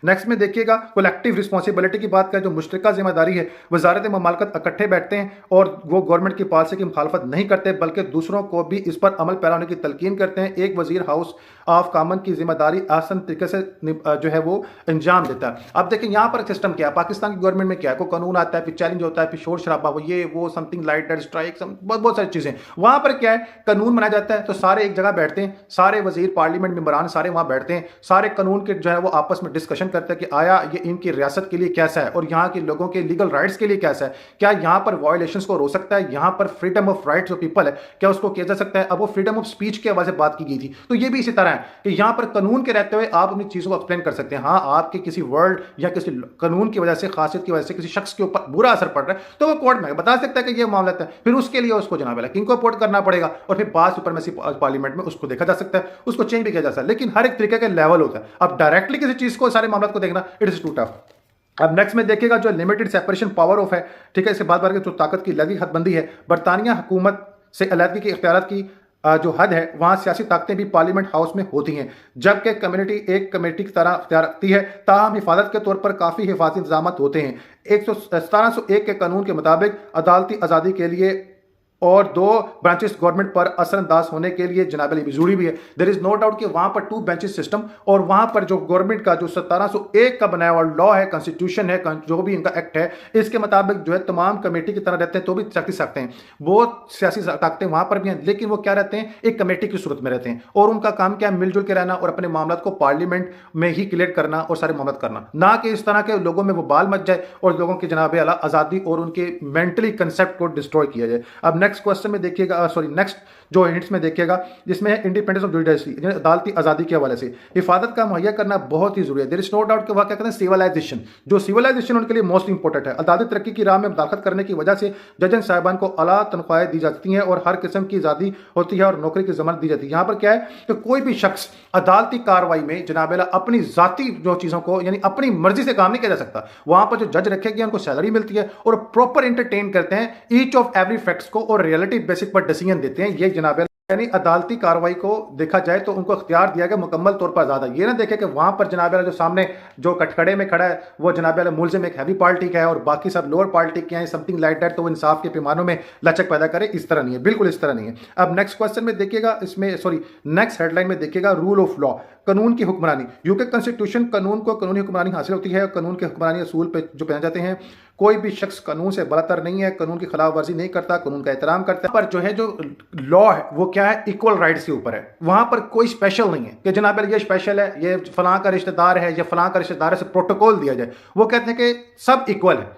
Next में देखिएगा collective responsibility की बात करें, जो मुश्तरका जिम्मेदारी है, वजारत ममालकत इकट्ठे बैठते हैं और वो गवर्नमेंट की पॉलिसी की मुखालफत नहीं करते बल्कि दूसरों को भी इस पर अमल पैरा होने की तलकीन करते हैं। एक वजीर हाउस ऑफ कॉमन की जिम्मेदारी आसान तरीके से जो है वो अंजाम देता है। अब देखिए यहाँ पर सिस्टम क्या है, पाकिस्तान की गवर्नमेंट में क्या है, कोई कानून आता है, फिर चैलेंज होता है, फिर शोर शराबा, वो ये वो समथिंग लाइट डेट स्ट्राइक, बहुत बहुत सारी चीजें। वहां पर क्या है, कानून बनाया जाता है तो सारे एक जगह बैठते हैं, सारे वजीर पार्लियामेंट मेंबरान सारे वहां बैठते हैं, सारे कानून के जो है वो आपस में डिस्कशन करते हैं कि आया ये इनकी रियासत के लिए कैसा है और यहाँ के लोगों के लीगल राइट्स के लिए कैसा है, क्या यहाँ पर वायलेशंस को रोक सकता है, यहाँ पर freedom of rights of people है क्या उसको किया जा सकता है। अब वो फ्रीडम ऑफ स्पीच के हवाले से बात की गई थी, तो ये भी इसी तरह है कि यहाँ पर कानून के रहते हुए आप अपनी चीजों को एक्सप्लेन कर सकते हैं। हाँ, आपके किसी वर्ड या किसी कानून की वजह से, खासियत की वजह से किसी शख्स के ऊपर बुरा असर पड़ रहा है तो वो कोर्ट में बता सकता है कि ये मामला है, फिर उसके लिए उसको जनाब किंग को रिपोर्ट करना पड़ेगा और फिर बाद सुपरमेसी पार्लियामेंट में उसको देखा जा सकता है, उसको चेंज भी किया जा सकता है। लेकिन हर एक तरीके के लेवल होता है। अब डायरेक्टली किसी चीज को, सारे मामलों को देखना, इट इज टू टफ। अब नेक्स्ट में देखिएगा जो लिमिटेड सेपरेशन पावर ऑफ है, ठीक है, इसके बाद बार जो ताकत की लगी हदबंदी है, बरतानिया हुकूमत से अलहदगी के इख्तियारात की जो हद है, वहां सियासी ताकतें भी पार्लियामेंट हाउस में होती हैं, जबकि कम्युनिटी एक कमेटी की तरह अख्तियार रखती है। ताहम हिफाजत के तौर पर काफ़ी हिफाजती इंतजाम होते हैं। 1701 के कानून के मुताबिक अदालती आज़ादी के लिए और 2 ब्रांचेस गवर्नमेंट पर असरअंदाज होने के लिए जनाब अली जरूरी भी है। देयर इज नो डाउट कि वहां पर 2 ब्रांचेस सिस्टम और वहां पर जो गवर्नमेंट का जो 1701 का बनाया हुआ लॉ है, कॉन्स्टिट्यूशन है, जो भी इनका एक्ट है, इसके मुताबिक जो है तमाम कमेटी की तरह रहते हैं तो भी सकते हैं। वो सियासी ताकतें वहां पर भी हैं, लेकिन वो क्या रहते हैं, एक कमेटी की सूरत में रहते हैं और उनका काम क्या है, मिलजुल के रहना और अपने मामला को पार्लियामेंट में ही क्लियर करना और सारे मामला करना, ना कि इस तरह के लोगों में वो बाल मच जाए और लोगों की जनाब आला आज़ादी और उनके मेंटली कंसेप्ट को डिस्ट्रॉय किया जाए। अब नेक्स्ट क्वेश्चन में देखिएगा, नेक्स्ट जो हिंट्स में देखिएगा, जिसमें है इंडिपेंडेंस ऑफ जुडिशरी, अदालती आज़ादी के हवाले से हिफाजत का मुहैया करना बहुत ही जरूरी है। देयर इज नो डाउट कि वह क्या कहते हैं, सिविलाइजेशन, जो सिविलाइजेशन उनके लिए मोस्ट इंपॉर्टेंट है। अदालती तरक्की की राह में मुदाखलत करने की वजह से जजन साहिबान को आला तनख्वाहें दी जाती हैं और हर किस्म की आज़ादी होती है और नौकरी की जमानत दी जाती है। यहाँ पर क्या है कि कोई भी शख्स अदालती कार्रवाई में जनाब अपनी जाती जो चीज़ों को यानी अपनी मर्जी से काम नहीं किया जा सकता। वहां पर जो जज रखे गए उनको सैलरी मिलती है और प्रॉपर इंटरटेन करते हैं ईच ऑफ एवरी फैक्ट्स को और रियलिटी बेसिक पर डिसीजन देते हैं। ये जनाब यानी अदालती कार्रवाई को देखा जाए तो उनको इख्तियार दिया गया मुकम्मल तौर पर आज़ाद है। ये ना देखे कि वहां पर जनाब जो सामने जो कटखड़े में खड़ा है वो जनाब मुलजिम एक हैवी पार्टी का है और बाकी सब लोअर पार्टी के हैं, समथिंग लाइक दैट, तो वो इंसाफ के पैमानों में लचक पैदा करे, इस तरह नहीं है, बिल्कुल इस तरह नहीं है। अब नेक्स्ट क्वेश्चन में देखिएगा, नेक्स्ट हेडलाइन में देखिएगा, रूल ऑफ लॉ, कानून की हुक्मरानी। यूके कॉन्स्टिट्यूशन कानून को कानूनी हुक्मरानी हासिल होती है। कानून के हुक्मरानी असूल पे जो पहने जाते हैं, कोई भी शख्स कानून से बरतर नहीं है, कानून की खिलाफ वर्जी नहीं करता, कानून का एहतराम करता है। पर जो है जो लॉ है वो क्या है, इक्वल राइट्स के ऊपर है। वहां पर कोई स्पेशल नहीं है कि जनाब ये स्पेशल है, ये फलां का रिश्तेदार है या फलां का रिश्तेदार है, से प्रोटोकॉल दिया जाए। वो कहते हैं कि सब इक्वल है।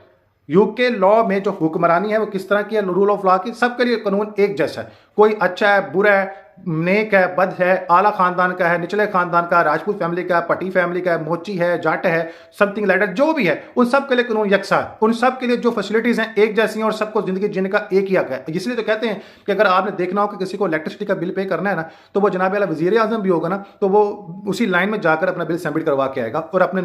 यूके लॉ में जो हुक्मरानी है वो किस तरह की है, रूल ऑफ लॉ की, सबके लिए कानून एक जैसा है। कोई अच्छा है, बुरा है, नेक है, बद है, आला खानदान का है, निचले खानदान का, राजपूत फैमिली का, पटी फैमिली का, मोची है, जाट है, समथिंग लाइक दैट, जो भी है, उन सब के लिए कानून यकसा है। उन सब के लिए जो फैसिलिटीज हैं एक जैसी हैं और सबको जिंदगी जीने का एक ही हक है। इसलिए तो कहते हैं कि अगर आपने देखना हो कि किसी को इलेक्ट्रिसिटी का बिल पे करना है ना, तो वो जनाब वजीर आजम भी होगा ना, तो वो उसी लाइन में जाकर अपना बिल सबमिट करवा के आएगा और अपने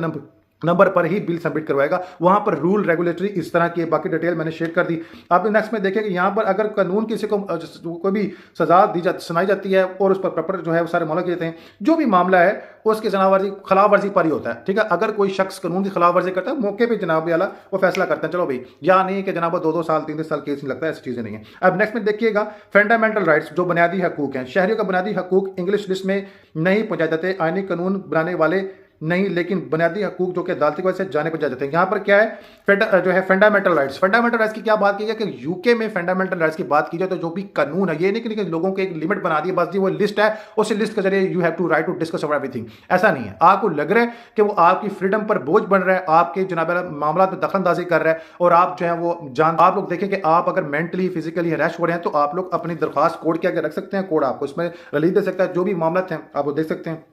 नंबर पर ही बिल सबमिट करवाएगा। वहां पर रूल रेगुलेटरी इस तरह की, बाकी डिटेल मैंने शेयर कर दी। आप नेक्स्ट में देखिए कि यहाँ पर अगर कानून किसी को कोई भी सजा सुनाई जाती है और उस पर प्रॉपर जो है वो सारे मामले किए जाते हैं, जो भी मामला है उसकी खिलाफ वर्जी पर ही होता है, ठीक है। अगर कोई शख्स कानून की खिलाफ वर्जी करता है, मौके पर जनाब आला वो फैसला करते हैं, चलो भाई, या नहीं कि जनाब 2-2 साल 3-3 साल केस नहीं लगता है, ऐसी चीजें नहीं है। अब नेक्स्ट में देखिएगा, फंडामेंटल राइट्स, जो बुनियादी हकूक हैं, शहरियों का बुनियादी हकूक इंग्लिश लिस्ट में नहीं पहुंचाए जाते, आईनी कानून बनाने वाले नहीं, लेकिन बुनियादी हकूक जो कि अदालती की वजह से जाने पर जा जाते हैं। यहाँ पर क्या है, जो है फंडामेंटल राइट्स। फंडामेंटल राइट्स की क्या बात की जाए कि यूके में फंडामेंटल राइट्स की बात की जाए तो जो भी कानून है, ये नहीं कि लोगों को एक लिमिट बना दी, बस जी वो लिस्ट है, उस लिस्ट के जरिए you have to write to discuss about everything, ऐसा नहीं है। आपको लग रहा है कि वो आपकी फ्रीडम पर बोझ बन रहा है, आपके जनाब मामला में दखलंदाजी कर रहा है और आप जो है वो आप लोग देखें कि आप अगर मेंटली फिजिकली हरास हो रहे हैं तो आप लोग अपनी दरख्वास्त कोर्ट के आगे रख सकते हैं, कोर्ट आपको इसमें रिलीज दे सकता है, जो भी मामला हैं आप वो देख सकते हैं।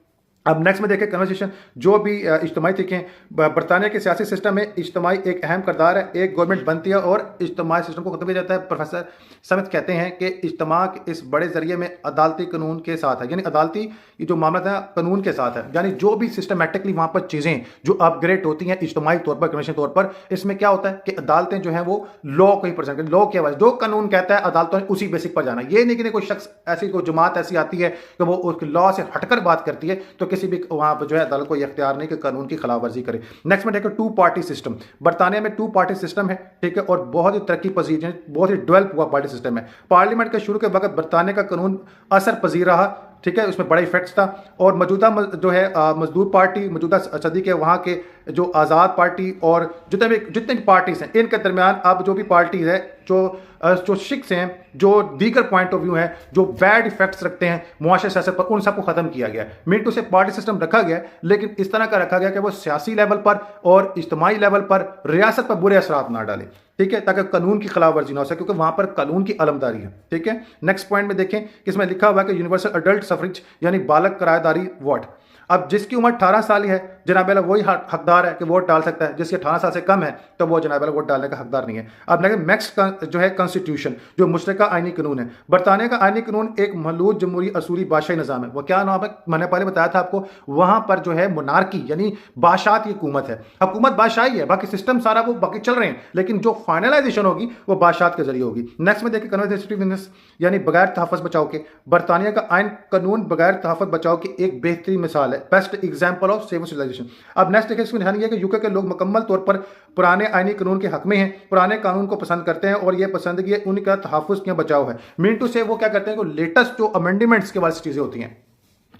अब नेक्स्ट में देखें कन्वर्सेशन, जो भी इज्तिमाई तरीके हैं, बरतानिया के सियासी सिस्टम में इज्तिमाई एक अहम किरदार है। एक गवर्नमेंट बनती है और इज्तिमाई सिस्टम को खत्म किया जाता है। प्रोफेसर समिथ कहते हैं कि इज्तिमा इस बड़े जरिए में अदालती कानून के साथ है, यानी अदालती जो मामला है कानून के साथ है, यानी जो भी सिस्टमेटिकली वहाँ पर चीज़ें जो अपग्रेड होती हैं इज्तिमाई तौर पर, कमीशन तौर पर, इसमें क्या होता है कि अदालतें जो हैं वो लॉ को ही प्रेजेंट करें, लॉ के वजह जो कानून कहता है अदालतों ने उसी बेसिक पर जाना। ये नहीं कि कोई शख्स ऐसी कोई जमात ऐसी आती है कि वो उस लॉ से हटकर बात करती है तो किसी भी वहाँ पर जो है अदालत को यह इख्तियार नहीं कि कानून की खिलाफ वर्जी करे। नेक्स्ट में देखो टू पार्टी सिस्टम। बरतानिया में टू पार्टी सिस्टम है, ठीक है, और बहुत ही तरक्की पजीर है, बहुत ही डेवलप हुआ पार्टी सिस्टम है। पार्लियामेंट के शुरू के वक्त बरतानिया का कानून असर पजीर रहा, ठीक है, उसमें बड़ा इफेक्ट्स था। और मौजूदा जो है मजदूर पार्टी मौजूदा सदी के वहाँ के जो आज़ाद पार्टी और जितने भी पार्टीज हैं, इनके दरमियान अब जो भी पार्टीज है जो शिक्स हैं, जो दीगर पॉइंट ऑफ व्यू हैं, जो बैड इफेक्ट्स रखते हैं मुआशरे सियासत पर, उन सबको ख़त्म किया गया है। मीन टू से पार्टी सिस्टम रखा गया है, लेकिन इस तरह का रखा गया कि वो सियासी लेवल पर और इज्तिमाई लेवल पर रियासत पर बुरे असरात ना डाले, ठीक है, ताकि कानून की खिलाफ वर्जी ना हो सके, क्योंकि वहां पर कानून की अलमदारी है, ठीक है। नेक्स्ट पॉइंट में देखें कि इसमें लिखा हुआ है कि यूनिवर्सल अडल्ट सफरेज यानी बालक किराएदारी वोट। अब जिसकी उम्र 18 साल है जनाब वाला वही हकदार है कि वोट डाल सकता है, जिसकी 18 साल से कम है तो वो जनाब वाला वोट डालने का हकदार नहीं है। अब लेकिन नेक्स्ट जो है कॉन्स्टिट्यूशन, जो मुश्तरका आईनी कानून है। बरतानिया का आईनी कानून एक मलूद जमहूरी असूली बादशाही निज़ाम है। वो क्या नाम है, मैंने पहले बताया था आपको, वहां पर जो है मोनार्की यानी बादशाह की हुकूमत है, हुकूमत बादशाही है, बाकी सिस्टम सारा वो बाकी चल रहे हैं, लेकिन जो फाइनलाइजेशन होगी वो बादशाह के जरिए होगी। नेक्स्ट में देखिए कन्वर्जेटिवनेस यानी बगैर तहफ़्फ़ुज़ बचाव के। बरतानिया का आइन कानून बगैर तहफ़्फ़ुज़ बचाव की एक बेहतरीन मिसाल है, best example of civil civilisation. अब नेक्स्ट देखिए, इसमें ध्यान है कि यूके के लोग मुकम्मल तौर पर पुराने आईनी कानून के हक में हैं, पुराने कानून को पसंद करते हैं और ये पसंदगी उनका तहफ़्फ़ुज़ क्या बचाव है। मीन टू से वो क्या करते हैं कि लेटेस्ट जो अमेंडमेंट्स के वाली चीज़ें होती हैं,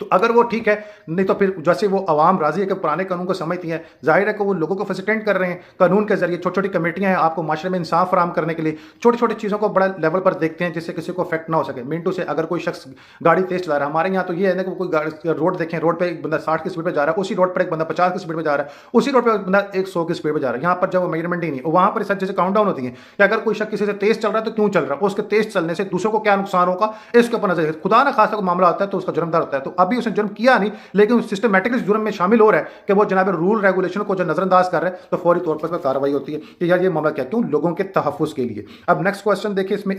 तो अगर वो ठीक है, नहीं तो फिर जैसे वो आवाम राजी है कि पुराने कानून को समझती है, जाहिर है कि वो लोगों को फैसिलिटेट कर रहे हैं कानून के जरिए। छोटी छोटी कमेटियां हैं आपको माशरे में इंसाफ फराम करने के लिए, छोटी छोटी चीज़ों को बड़ा लेवल पर देखते हैं जिससे किसी को इफेक्ट ना हो सके। मिनटों से अगर कोई शख्स गाड़ी तेज चला रहा है, हमारे यहाँ तो ये है ना कि कोई रोड देखें, रोड पर एक बंदा 60 की स्पीड पर जा रहा है, उसी रोड पर एक बंदा 50 की स्पीड पर जा रहा है, उसी रोड पर बंदा 100 की स्पीड पर जा रहा है। यहाँ पर जब मेजरमेंट ही नहीं, वहाँ पर सब चीज़ें काउंट डाउन होती हैं कि अगर कोई शख्स किसी से तेज चल रहा है तो क्यों चल रहा है, उसके तेज चलने से दूसरों को क्या नुकसान होगा, इसके ऊपर नजर। खुदा ना खासा कोई मामला आता है तो उसका जुर्मदार होता है। तो अभी उसने जुर्म किया नहीं, लेकिन सिस्टमेटिकली जुर्म में शामिल हो रहा है कि वो जनाब रूल रेगुलेशन को जो नजरअंदाज कर रहे हैं, तो फौरी तौर पर कार्रवाई होती है कि यार ये मामला क्या, क्यों, लोगों के तहफ़्फ़ुज़ के लिए। अब नेक्स्ट क्वेश्चन देखिए, इसमें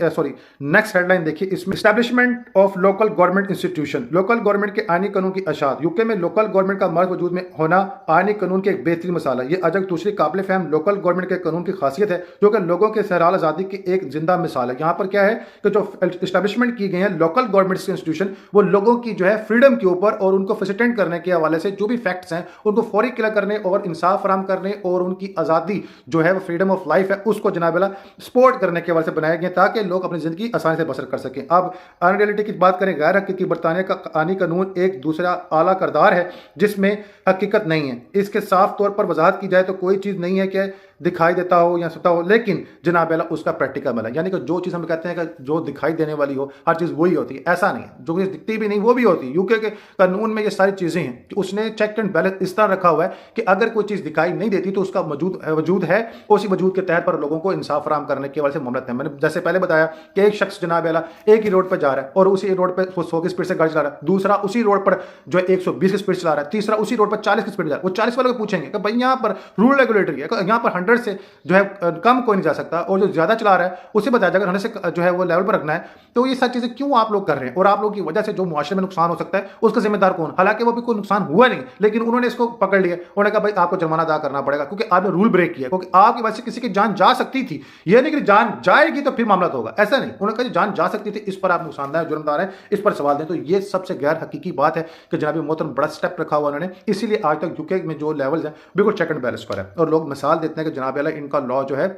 नेक्स्ट हेडलाइन देखिए, इसमें establishment of local government institution, local government के आईनी कानून की अशात। यूके में लोकल गवर्नमेंट का मर्ज वजूद में होना आईनी कानून के एक बेहतरीन मिसाल है। यह अजग दूसरी काबिल फहम लोकल गवर्नमेंट के कानून की खासियत है, जो कि लोगों के सहराल आज़ादी की एक जिंदा मिसाल है। यहाँ पर क्या है कि जो एस्टैब्लिशमेंट की गई है लोकल गवर्नमेंट इंस्टीट्यूशन, वो लोगों की जो है फ्रीडम के ऊपर और उनको फैसिलिटेट करने के हवाले से जो भी फैक्ट्स हैं उनको फौरी क्लियर करने और इंसाफ फराम करने और उनकी आज़ादी जो है वो फ्रीडम ऑफ लाइफ है उसको जनाबला सपोर्ट करने के हवाले से बनाए गए ताकि लोग अपनी जिंदगी आसानी से बसर कर सकें। अब अनरियलिटी की बात करें, गैर हकीकी, बरतानिया का आईनी कानून एक दूसरा आला करदार है जिसमें हकीकत नहीं है। इसके साफ तौर पर वजाहत की जाए तो कोई चीज़ नहीं है कि दिखाई देता हो या सुता हो, लेकिन जनाब अल्लाह उसका प्रैक्टिकल है, यानी कि जो चीज़ हम कहते हैं कि जो दिखाई देने वाली हो हर चीज़ वही होती है, ऐसा नहीं है। जो चीज़ दिखती भी नहीं वो भी होती है। यूके के कानून में ये सारी चीज़ें हैं कि उसने चेक एंड बैलेंस इस तरह रखा हुआ है कि अगर कोई चीज़ दिखाई नहीं देती तो उसका वजूद है, उसी वजूद के तहत पर लोगों को इंसाफ फराम करने के वाले से मामला है। मैंने जैसे पहले बताया कि एक शख्स जनाब अल्लाह एक ही रोड पर जा रहा है और उसी रोड पर 100 की स्पीड से गाड़ी चला रहा है, दूसरा उसी रोड पर जो है 120 की स्पीड चला रहा है, तीसरा उसी रोड पर 40 की स्पीड जा रहा है। वो 40 वालों को पूछेंगे कि भाई यहाँ पर रूल रेगुलेटरी है, यहाँ पर 100 से जो है कम कोई नहीं जा सकता, और जो ज्यादा चला रहा है उसे बताया जाएगा 100 से जो है वो लेवल पर रखना है। तो ये सारी चीजें क्यों आप लोग कर रहे हैं, और आप लोगों की वजह से जो मुआशरे में नुकसान हो सकता है उसका जिम्मेदार कौन? हालांकि वो भी कोई नुकसान हुआ नहीं, लेकिन उन्होंने इसको पकड़ लिया, उन्होंने कहा भाई आपको जुर्माना अदा करना पड़ेगा क्योंकि आपने रूल ब्रेक किया, क्योंकि आपकी वजह से किसी की जान जा सकती थी। यह नहीं कि जान जाएगी तो फिर मामला तो होगा, ऐसा नहीं। उन्होंने कहा जान जा सकती थी, इस पर आप नुकसानदार जुर्मदार है, इस पर सवाल दें। तो ये सबसे गैर हकीकी बात है कि जनाब मोहतरम बड़ा स्टेप रखा हुआ उन्होंने, इसीलिए आज तक यूके में जो लेवल्स हैं बिल्कुल चेक एंड बैलेंस पर है, और लोग मिसाल देते हैं कि जनाब अल्लाह इनका लॉ जो है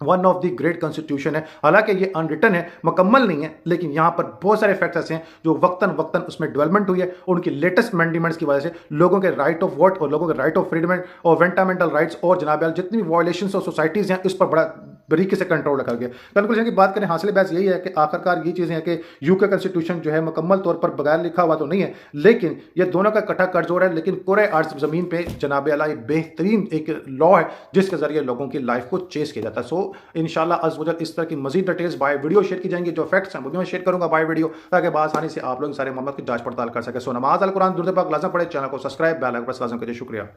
one of the great constitution है। हालांकि ये अनरिटन है, मुकम्मल नहीं है, लेकिन यहाँ पर बहुत सारे फैक्ट्स ऐसे हैं जो वक्तन वक्तन उसमें डेवलपमेंट हुई है। उनकी लेटेस्ट अमेंडमेंट्स की वजह से लोगों के राइट ऑफ वोट और लोगों के राइट ऑफ फ्रीडम और फंडामेंटल राइट्स और जनाब जितनी भी वायलेशंस ऑफ सोसाइटीज़ हैं इस पर बड़ा बारीकी से कंट्रोल रखा गया। कंक्लूजन की बात करें, हासिल बहस यही है कि आखिरकार ये चीज़ें हैं कि यूके कॉन्स्टिट्यूशन जो है मुकम्मल तौर पर बगैर लिखा हुआ तो नहीं है, लेकिन ये दोनों का इकट्ठा करजोड़ है। लेकिन पूरे अर्ज ज़मीन पे जनाब अल्लाह एक बेहतरीन एक लॉ है जिसके जरिए लोगों की लाइफ को चेस किया जाता है। सो इंशाल्लाह अज़ वजल इस तरह की मजीद डिटेल्स बाय वीडियो शेयर की जाएंगी, जो फैक्ट्स हैं वो मैं शेयर करूंगा बाय वीडियो, ताकि आसानी से आप लोग सारे मामलों की जांच पड़ताल कर सकें। सो नमाज अल कुरान दुरूद पाक लाज़िम पढ़े, चैनल को सब्सक्राइब, बेल आइकन प्रेस लाज़िम करिए। शुक्रिया।